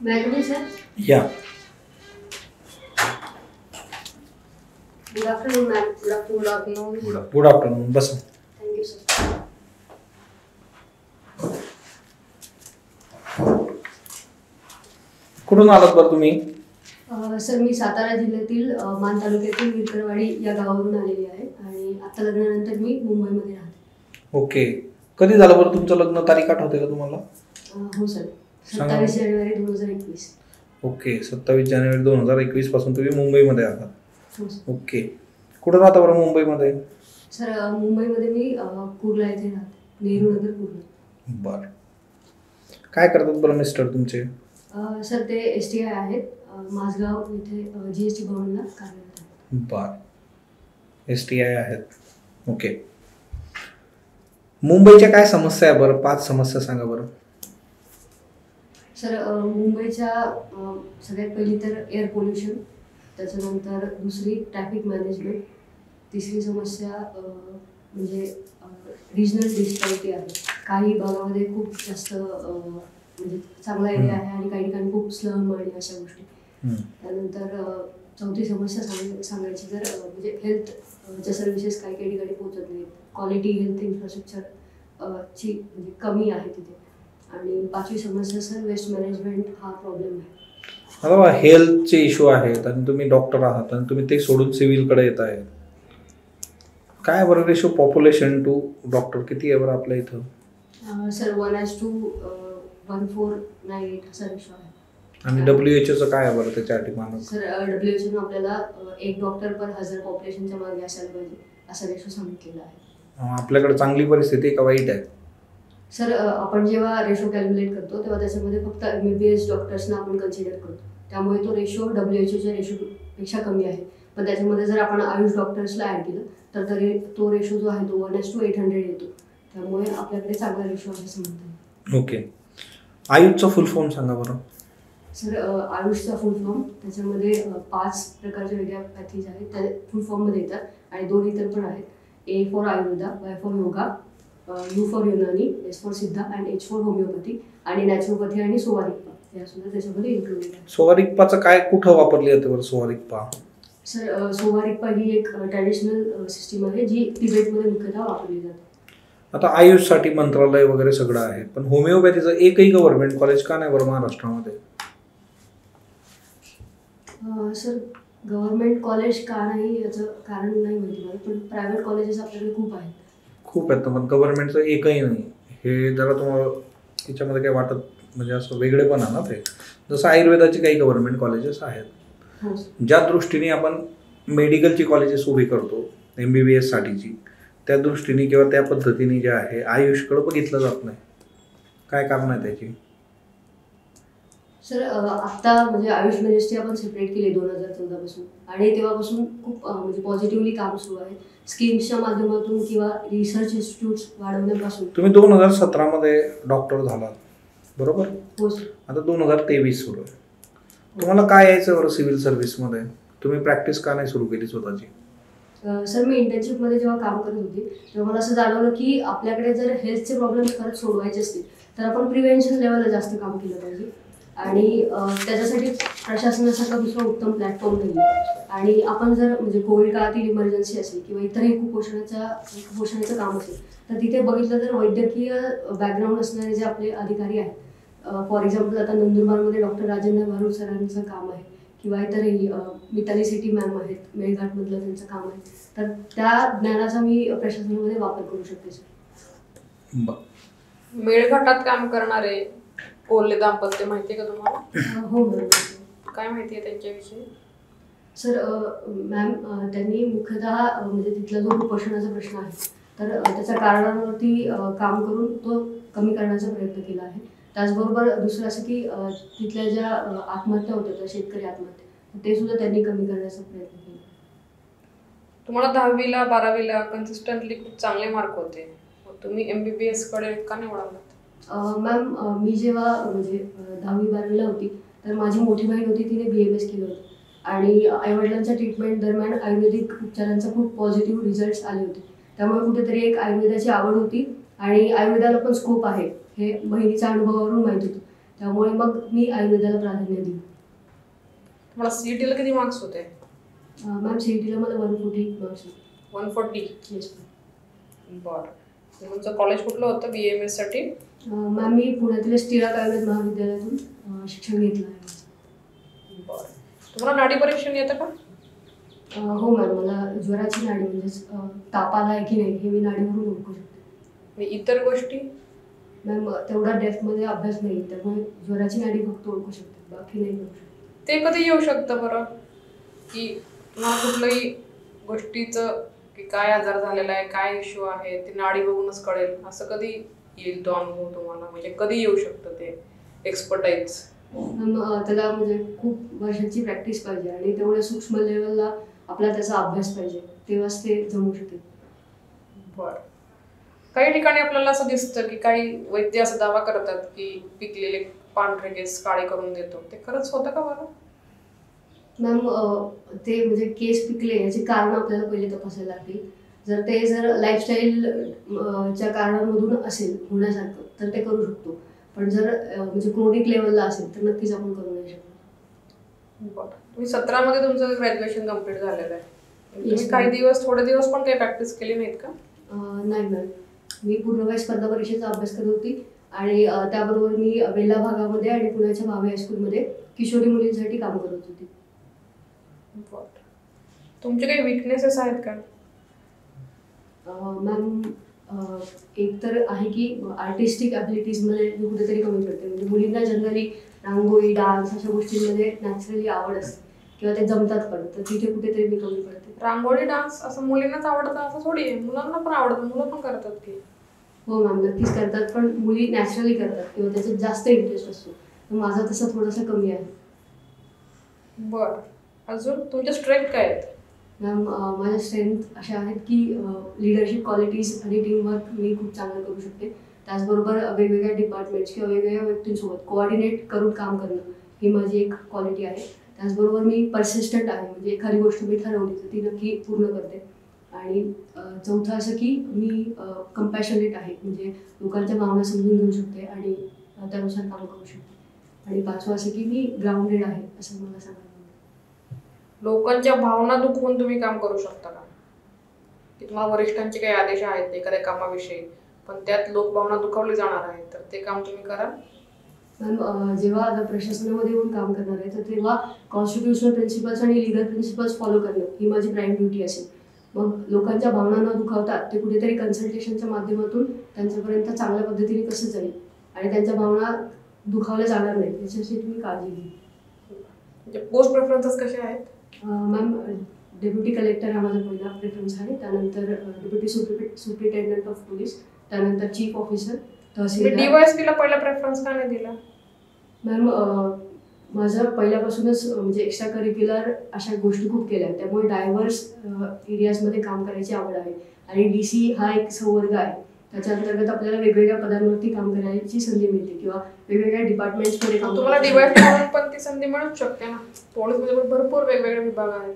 Maggie, sir. Yeah. Good afternoon, ma'am. Good afternoon. Good afternoon. Bus. Thank you, sir. कुठून आलात बरं तुम्ही? Sir मी सातारा जिल्ह्यातील मान तालुक्यातील विरकरवाडी या गावावरून आलेली आहे आणि आता लग्नानंतर मी मुंबईमध्ये राहते. ओके. कधी झालं बरं तुमचं लग्न? तारीख आठवते का तुम्हाला? हो सर, सांगा. 27 जानेवारी 2021. ओके. 27 जानेवारी 2021 पासून तुम्ही मुंबईमध्ये आहात. हो सर. ओके. कुठं राहता बरं मुंबईमध्ये? सर मुंबईमध्ये मी कुर्ला येथे राहते, नेहरू नगर कुर्ला. बरं. काय करतात बरं मिस्टर तुमचे? सर ते STI आहेत, माझगाव इथे GST भवनला कार्यरत आहेत. बरं. STI आहेत. ओके. मुंबईच्या काय समस्या आहे बरं? 5 समस्या सांगा बरं. सर मुंबईच्या सगळ्यात पहिली तर एअर पोल्युशन, त्याच्यानंतर दुसरी ट्रॅफिक मॅनेजमेंट, तिसरी समस्या म्हणजे रिजनल डिस्पॅरिटी आहे. काही भागामध्ये खूप जास्त म्हणजे चांगला एरिया आहे आणि काही ठिकाणी खूप स्लम आणि अशा गोष्टी. त्यानंतर चौथी समस्या सांगायची तर म्हणजे हेल्थच्या सर्व्हिसेस काही काही ठिकाणी पोहोचत नाहीत. क्वालिटी हेल्थ इन्फ्रास्ट्रक्चर ची म्हणजे कमी आहे तिथे. आणि पाचवी समस्या सर वेस्ट मॅनेजमेंट हा प्रॉब्लेम आहे. आता हेल्थचे इश्यू आहेत आणि तुम्ही डॉक्टर आहात आणि तुम्ही ते सोडून सिव्हिलकडे येत आहे. काय बरं रेशो पॉप्युलेशन टू डॉक्टर किती आहे बरं आपल्या इथं? सर 1:1498 असा रेशो आहे. आणि WHO काय आहे बरं त्याच्यासाठी मानक? सर WHO आपल्याला 1 डॉक्टर पर 1000 पॉप्युलेशनच्या मागे असायला पाहिजे असा रेशो सांगितलेला आहे. आपल्याकडे चांगली परिस्थिती आहे का वाईट आहे? सर आपण जेव्हा रेशो कॅल्क्युलेट करतो तेव्हा त्याच्यामध्ये फक्त MBBS डॉक्टर्सना आपण कन्सिडर करतो, त्यामुळे तो रेशो WHOच्या रेशोपेक्षा कमी आहे. पण त्याच्यामध्ये जर आपण आयुष डॉक्टर्सला ॲड केलं तर तो रेशो जो आहे तो 1:800 येतो. त्यामुळे आपल्याकडे चांगला रेशो आहे असं म्हणता येईल. ओके. आयुषचा फुल फॉर्म सांगा बरं. सर आयुषचा फुल फॉर्म त्याच्यामध्ये 5 प्रकारच्या वेगळ्या पॅथीज आहेत, त्या फुल फॉर्ममध्ये येतात आणि 2 इतर पण आहेत. A for Ayurveda, Y for yoga, U for Unani, S for सिद्धा अँड H फॉर होमिओपॅथी आणि नॅचरोपॅथी आणि सोवारिकपा या सुद्धा त्याच्यामध्ये इन्क्लुडेड आहे. सोवारिकपाचं काय कुठं वापरली जाते बरं सोवारिकपा? सर सोवारिकपा ही एक ट्रॅडिशनल सिस्टीम आहे जी तिबेटमध्ये मुख्यतः वापरली जाते. आता आयुषसाठी मंत्रालय वगैरे सगळं आहे, पण होमिओपॅथीचं एकही गव्हर्नमेंट कॉलेज का नाही बरं महाराष्ट्रामध्ये? सर गव्हर्नमेंट कॉलेज का नाही याचं कारण नाही माहिती मला, पण प्रायव्हेट कॉलेजेस आपल्याकडे खूप आहेत. खूप आहेत पण गव्हर्नमेंटचं एकही नाही. हे जरा तुम्हाला याच्यामध्ये काय वाटत म्हणजे असं वेगळेपण आहे ना ते. जसं आयुर्वेदाची काही गव्हर्नमेंट कॉलेजेस आहेत. हो. ज्या दृष्टीने आपण मेडिकलची कॉलेजेस उभी करतो MBBS साठीची, त्या दृष्टीने किंवा त्या पद्धतीने जे आहे आयुषकडं बघितलं जात नाही. काय कारण आहे त्याची? सर आत्ता म्हणजे आयुष मिनिस्ट्री आपण सेपरेट केली 2014 पासून आणि तेव्हापासून खूप म्हणजे पॉझिटिव्हली काम सुरू आहे. स्कीम्सच्या माध्यमातून किंवा रिसर्च इन्स्टिट्यूट्स वाढवण्यापासून. तुम्ही 2017 मध्ये डॉक्टर झालात बरोबर? हो सर. आता 2023 सुरू आहे. तुम्हाला काय यायचं बरं सिव्हिल सर्व्हिसमध्ये? तुम्ही प्रॅक्टिस का नाही सुरू केली स्वतःची? सर मी इंटर्नशिपमध्ये जेव्हा काम करत होते तेव्हा मला असं जाणवलं की आपल्याकडे जर हेल्थचे प्रॉब्लेम्स खरंच सोडवायचे असतील तर आपण प्रिव्हेन्शन लेवलला जास्त काम केलं पाहिजे आणि त्याच्यासाठी प्रशासनासारखा दुसरा उत्तम प्लॅटफॉर्म नाही आहे. आणि आपण जर म्हणजे कोविड काळातील इमर्जन्सी असेल किंवा इतरही कुपोषणाचं काम असेल तर तिथे बघितलं तर वैद्यकीय बॅकग्राऊंड असणारे जे आपले अधिकारी आहेत, फॉर एक्झाम्पल आता नंदुरबारमध्ये डॉक्टर राजेंद्र भारूड सरांचं काम आहे किंवा इतरही मिताली सेठी मॅम आहेत, मेळघाटमधलं त्यांचं काम आहे, तर त्या ज्ञानाचा मी प्रशासनामध्ये वापर करू शकते सर. मेळघाटात काम करणारे कोल्हे दाम्पत्य माहिती आहे का तुम्हाला? हो मॅम. काय माहिती आहे त्यांच्याविषयी? सर मॅम त्यांनी मुख्यतः म्हणजे तिथला जो कुपोषणाचा प्रश्न आहे तर त्याच्या कारणावरती काम करून तो कमी करण्याचा प्रयत्न केला आहे. त्याचबरोबर दुसरं असं की तिथल्या ज्या आत्महत्या होत्या त्या शेतकरी आत्महत्या ते सुद्धा त्यांनी कमी करण्याचा प्रयत्न केला. तुम्हाला 10वीला 12वीला कन्सिस्टंटली खूप चांगले मार्क होते, तुम्ही MBBS कडे का नाही वळालात? मॅम मी जेव्हा म्हणजे 10वी 12वीला होती तर माझी मोठी बहीण होती, तिने BMS केलं होतं आणि आईवडिलांच्या ट्रीटमेंट दरम्यान आयुर्वेदिक उपचारांचा खूप पॉझिटिव्ह रिझल्ट्स आले होते. त्यामुळे कुठेतरी एक आयुर्वेदाची आवड होती आणि आयुर्वेदाला पण स्कोप आहे हे बहिणीच्या अनुभवावरून माहीत होतं. त्यामुळे मग मी आयुर्वेदाला प्राधान्य दिलं. तुम्हाला सीईटीला किती मार्क्स होते? मॅम CETला मला 140 मार्क्स होते. 140. येस बरं. तुमचं कॉलेज कुठलं होतं BAMS साठी? मॅम मी पुण्यातील टिळक आयुर्वेद महाविद्यालयातून शिक्षण घेतलं आहे. बरं. तुम्हाला नाडी परीक्षण येतं का? हो मॅम, मला ज्वराची नाडी म्हणजेच ताप आला आहे की नाही हे मी नाडीवरून ओळखू शकते. आणि इतर गोष्टी? मॅम तेवढा डेप्थमध्ये अभ्यास नाही, त्यामुळे ज्वराची नाडी फक्त ओळखू शकते, बाकी नाही करू शकते. ते कधी येऊ शकतं बरं, की तुम्हाला कुठल्याही गोष्टीचं की काय आजार झालेला आहे, काय इश्यू आहे ते नाडी बघूनच कळेल, असं कधी येईल तो अनुभव तुम्हाला? म्हणजे कधी येऊ शकतं ते एक्सपर्टाईज? मॅम त्याला म्हणजे खूप वर्षांची प्रॅक्टिस पाहिजे आणि तेवढ्या सूक्ष्म लेवलला आपला त्याचा अभ्यास पाहिजे, तेव्हाच ते जमू शकेल. बरं. काही ठिकाणी आपल्याला असं दिसतं की काही वैद्य असा दावा करतात की पिकलेले पांढरे केस काळे करून देतो, ते खरंच होतं का बरं? मॅम ते म्हणजे केस पिकले याची कारण आपल्याला पहिले तपासायला लागतील. जर लाईफस्टाईल च्या कारणांमधून असेल होण्यासारखं तर ते करू शकतो, पण जर म्हणजे क्रोनिक लेवलला असेल तर नक्कीच आपण करू नाही शकतो. बरं. तुम्ही 17 मध्ये तुमचं ग्रॅज्युएशन कम्प्लीट झालेलं आहे. तुम्ही Yes, काही ma'am. दिवस थोडे दिवस पण काही प्रॅक्टिस केली नाहीत का? नाही मॅम, मी पूर्णवेळ स्पर्धा परीक्षेचा अभ्यास करत होती आणि त्याबरोबर मी वेल्हा भागामध्ये आणि पुण्याच्या भावे हायस्कूलमध्ये किशोरी मुलींसाठी काम करत होती. बरं. तुमचे काही विकनेसेस आहेत का? मॅम एक तर आहे की आर्टिस्टिक ॲबिलिटीजमध्ये मी कुठेतरी कमी पडते. म्हणजे मुलींना जनरली रांगोळी, डान्स अशा गोष्टींमध्ये नॅचरली आवड असते किंवा ते जमतात पण, तर तिथे कुठेतरी मी कमी पडते. रांगोळी, डान्स असं मुलींनाच आवडतं असं थोडी आहे, मुलांना पण आवडतं, मुलं पण करतात की. हो मॅम, नक्कीच करतात, पण मुली नॅचरली करतात किंवा त्याच्यात जास्त इंटरेस्ट असतो, तर माझा तसा थोडासा कमी आहे. बरं. अजून तुमचे स्ट्रेंथ काय आहेत? मॅम माझ्या स्ट्रेंथ अशा आहेत की लिडरशिप क्वालिटीज आणि टीमवर्क मी खूप चांगलं करू शकते. त्याचबरोबर वेगवेगळ्या डिपार्टमेंट्स किंवा वेगवेगळ्या व्यक्तींसोबत कोऑर्डिनेट करून काम करणं ही माझी एक क्वालिटी आहे. त्याचबरोबर मी पर्सिस्टंट आहे, म्हणजे एखादी गोष्ट मी ठरवली तर ती नक्की पूर्ण करते. आणि चौथं असं की मी कंपॅशनेट आहे, म्हणजे लोकांच्या भावना समजून घेऊ शकते आणि त्यानुसार काम करू शकते. आणि पाचवं असं की मी ग्राउंडेड आहे असं मला सांगायला आवडेल. लोकांच्या भावना दुखवून तुम्ही काम करू शकता का? की तुम्हाला वरिष्ठांचे काही आदेश आहेत एखाद्या कामाविषयी, पण त्यात लोकभावना दुखावली जाणार आहे, तर ते काम तुम्ही कराल? मॅम जेव्हा आता प्रशासनामध्ये येऊन काम करणार आहे तर तेव्हा कॉन्स्टिट्युशनल प्रिन्सिपल्स आणि लिगल प्रिन्सिपल्स फॉलो करणं ही माझी प्राईम ड्युटी असेल. मग लोकांच्या भावना न दुखावता ते कुठेतरी कन्सल्टेशनच्या माध्यमातून त्यांच्यापर्यंत चांगल्या पद्धतीने कसं जाईल आणि त्यांच्या भावना दुखावल्या जाणार नाही याच्यासाठी मी काळजी घेईन. म्हणजे पोस्ट प्रेफरन्सेस कसे आहेत? मॅम डेप्युटी कलेक्टर हा माझा पहिला प्रेफरन्स आहे, त्यानंतर डेप्युटी सुप्रिटेंडंट ऑफ पोलीस, त्यानंतर चीफ ऑफिसर, तहसीलदार. DYSP ला पहिला प्रेफरन्स का नाही दिला? मॅम माझं पहिल्यापासूनच म्हणजे एक्स्ट्रा करिक्युलर अशा गोष्टी खूप केल्या आहेत, त्यामुळे डायव्हर्स एरियाजमध्ये काम करायची आवड आहे. आणि DC हा एक संवर्ग आहे, त्याच्या अंतर्गत आपल्याला वेगवेगळ्या पदांवरती काम करायची संधी मिळते किंवा वेगवेगळ्या डिपार्टमेंट्समध्ये काम. तुम्हाला DYSP म्हणून पण ती संधी मिळूच शकते ना. पोलीसमध्ये पण भरपूर वेगवेगळे विभाग आहेत.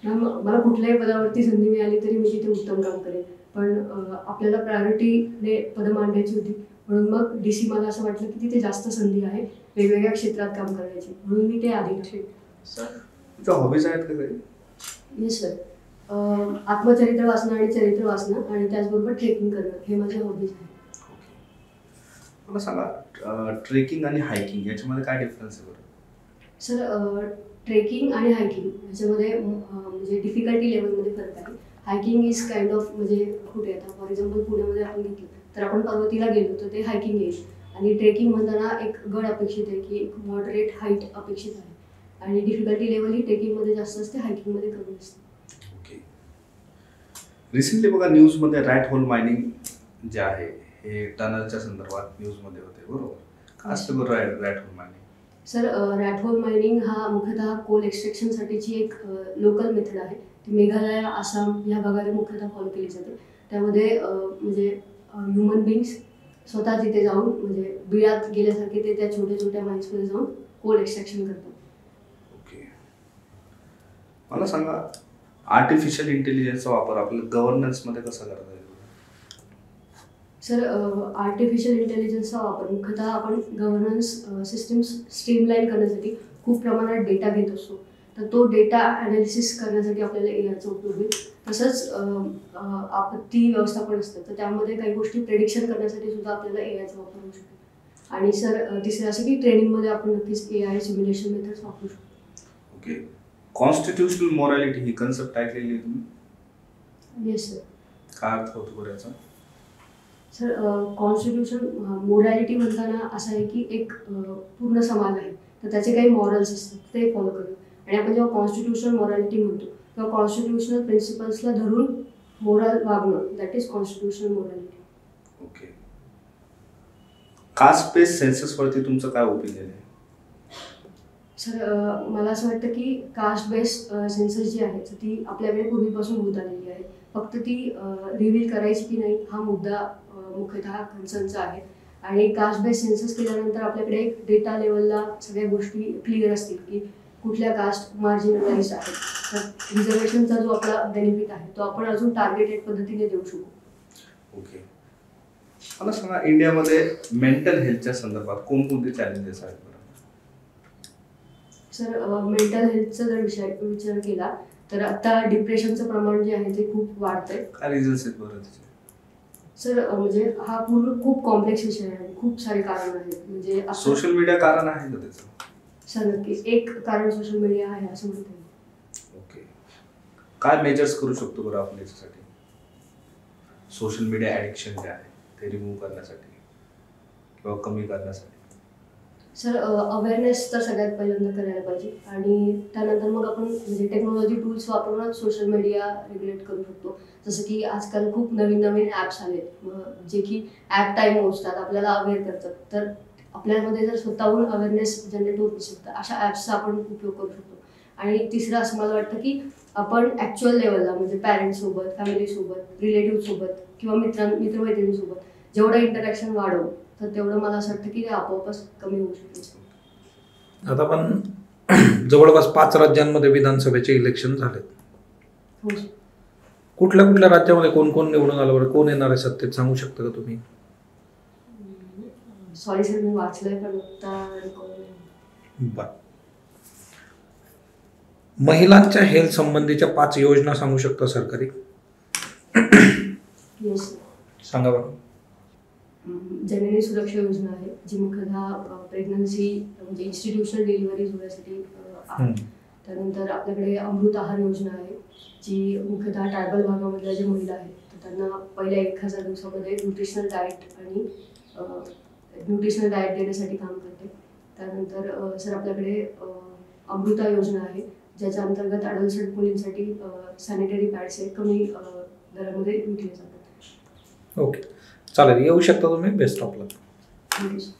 मॅम मला कुठल्याही पदावरती संधी मिळाली तरी मी तिथे उत्तम काम करेन, पण आपल्याला प्रायोरिटीने पदं मांडायची होती, म्हणून मग DC मला असं वाटलं की तिथे जास्त संधी आहे वेगवेगळ्या क्षेत्रात काम करण्याची, म्हणून मी ते आधी. ठीक सर. तुमच्या हॉबीज आहेत का काही? येस सर, आत्मचरित्र वाचणं आणि चरित्र वाचणं आणि त्याचबरोबर ट्रेकिंग करणं हे माझे हॉबीज आहेत. मला सांगा, ट्रेकिंग आणि हायकिंग याच्यामध्ये काय डिफरन्स आहे बरं? सर ट्रेकिंग आणि हायकिंग याच्यामध्ये म्हणजे डिफिकल्टी लेवलमध्ये फरक आहे. हायकिंग इज काइंड ऑफ म्हणजे कुठे आता फॉर एक्झाम्पल पुण्यामध्ये आपण घेतलं तर आपण पर्वतीला गेलो तर ते हायकिंग येईल, आणि ट्रेकिंग म्हणताना एक गड अपेक्षित आहे की एक मॉडरेट हाईट अपेक्षित आहे, आणि डिफिकल्टी लेवल ही ट्रेकिंगमध्ये जास्त असते, हायकिंगमध्ये कमी असते. ओके. रिसेंटली बघा न्यूजमध्ये रॅट होल मायनिंग जे आहे हे टनलच्या संदर्भात न्यूजमध्ये होते, बरोबर? काय असतं बरं rat hole mining? Sir rat hole mining हा मुख्यतः कोल एक्स्ट्रॅक्शनसाठीची एक लोकल मेथड आहे. ती मेघालय, आसाम या भागात मुख्यतः फॉलो केली जाते. त्यामध्ये म्हणजे ह्युमन बिंग्स स्वतः तिथे जाऊन म्हणजे बिळात गेल्यासारखे ते त्या छोट्या छोट्या माइन्समध्ये जाऊन कोल एक्स्ट्रॅक्शन करतात. ओके. मला सांगा, आर्टिफिशियल इंटेलिजन्सचा वापर आपल्या गव्हर्नन्समध्ये कसा करता येईल? सर आर्टिफिशियल इंटेलिजन्सचा वापर मुख्यतः आपण गव्हर्नन्स सिस्टम्स स्ट्रीमलाईन करण्यासाठी खूप प्रमाणात डेटा घेत असतो. तर तो डेटा ॲनालिसिस करण्यासाठी आपल्याला एआयचा उपयोग होईल. तसंच आपत्ती व्यवस्थापन असतं तर त्यामध्ये काही गोष्टी प्रेडिक्शन करण्यासाठी सुद्धा आपल्याला एआयचा वापर होऊ शकतो. आणि सर तिसरं असं की ट्रेनिंगमध्ये आपण नक्कीच एआय सिम्युलेशन मेथड्स वापरू शकतो. ओके. कॉन्स्टिट्युशनल मॉरॅलिटी ही कन्सेप्ट ऐकलेली आहे तुम्ही? Yes sir. काय अर्थ होतो बरं याचा? सर कॉन्स्टिट्यूशन मोरॅलिटी म्हणताना असं आहे की एक पूर्ण समाज आहे तर त्याचे काही मॉरल्स असतात ते फॉलो करणं. आणि आपण जेव्हा कॉन्स्टिट्यूशनल मॉरॅलिटी म्हणतो तेव्हा कॉन्स्टिट्यूशनल प्रिन्सिपल्सला धरून मोरल वागणं that is constitutional morality. Okay. Caste based सेन्ससवरती तुमचं काय ओपिनियन आहे? सर मला असं वाटतं की कास्ट बेस्ड सेन्सस जी आहे तर ती आपल्याकडे पूर्वीपासून होत आलेली आहे. फक्त ती रिव्हील करायची की नाही हा मुद्दा मुख्यतः कन्सर्नचा आहे. आणि कास्ट बेस्ड सेन्सस केल्यानंतर आपल्याकडे एक डेटा लेवलला सगळ्या गोष्टी क्लिअर असतील की कुठल्या कास्ट मार्जिनलाइज आहेत. तर रिझर्वेशनचा जो आपला बेनिफिट आहे तो आपण अजून टार्गेटेड पद्धतीने देऊ शकू. ओके. मला सांगा इंडियामध्ये मेंटल हेल्थच्या संदर्भात कोणकोणते चॅलेंजेस आहेत बरं? सर मेंटल हेल्थचा जर विचार केला तर आता डिप्रेशनचं प्रमाण जे आहे ते खूप वाढतंय. काय रिझन्स आहेत बरं त्याचे? सर म्हणजे हा पूर्ण खूप कॉम्प्लेक्स विषय आहे. खूप सारे कारण आहेत. म्हणजे सोशल मीडिया कारण आहे का त्याचं? सर नक्कीच एक कारण सोशल मीडिया आहे असं म्हणता येईल. ओके. काय मेजर्स करू शकतो बरं आपण याच्यासाठी? सोशल मीडिया ॲडिक्शन जे आहे ते रिमूव्ह करण्यासाठी किंवा कमी करण्यासाठी? सर अवेअरनेस तर सगळ्यात पहिल्यांदा करायला पाहिजे. आणि त्यानंतर मग आपण म्हणजे टेक्नॉलॉजी टूल्स वापरूनच सोशल मीडिया रेग्युलेट करू शकतो. जसं की आजकाल खूप नवीन नवीन ॲप्स आलेत जे की ॲप टाईम मोजतात आपल्याला अवेअर करतात. तर आपल्यामध्ये जर स्वतःहून अवेअरनेस जनरेट होत नसेल तर अशा ॲप्सचा आपण उपयोग करू शकतो. आणि तिसरं असं मला वाटतं की आपण ॲक्च्युअल लेवलला म्हणजे पॅरेंट्ससोबत, फॅमिलीसोबत, रिलेटिव्हसोबत किंवा मित्रमैत्रिणींसोबत जेवढं इंटरॅक्शन वाढवू तर तेवढं मला असं वाटतं की ते आपोआपच कमी होऊ शकेल. आता पण जवळपास 5 राज्यांमध्ये विधानसभेचे इलेक्शन झालेत. हो. कुठल्या कुठल्या राज्यामध्ये कोण कोण निवडून आलं बरं? कोण येणार आहे सत्तेत सांगू शकता का तुम्ही? सॉरी सर मी वाचलंय पण आता बरं. महिलांच्या हेल्थ संबंधीच्या 5 योजना सांगू शकता सरकारी? येस सांगा बरं. जननी सुरक्षा योजना आहे जी मुख्यतः प्रेग्नन्सी म्हणजे इन्स्टिट्यूशनल डिलिव्हरीज होण्यासाठी आहे. त्यानंतर आपल्याकडे अमृत आहार योजना आहे जी मुख्यतः ट्रायबल भागामधल्या ज्या महिला आहेत तर त्यांना पहिल्या 1000 दिवसामध्ये न्यूट्रिशनल डाएट देण्यासाठी काम करते. त्यानंतर सर आपल्याकडे अमृता योजना आहे ज्याच्या अंतर्गत अडल्ट मुलींसाठी सॅनिटरी पॅड्स हे कमी दरामध्ये विकले जातात. ओके चालेल. येऊ शकता तुम्ही. Best of luck. Thank you sir.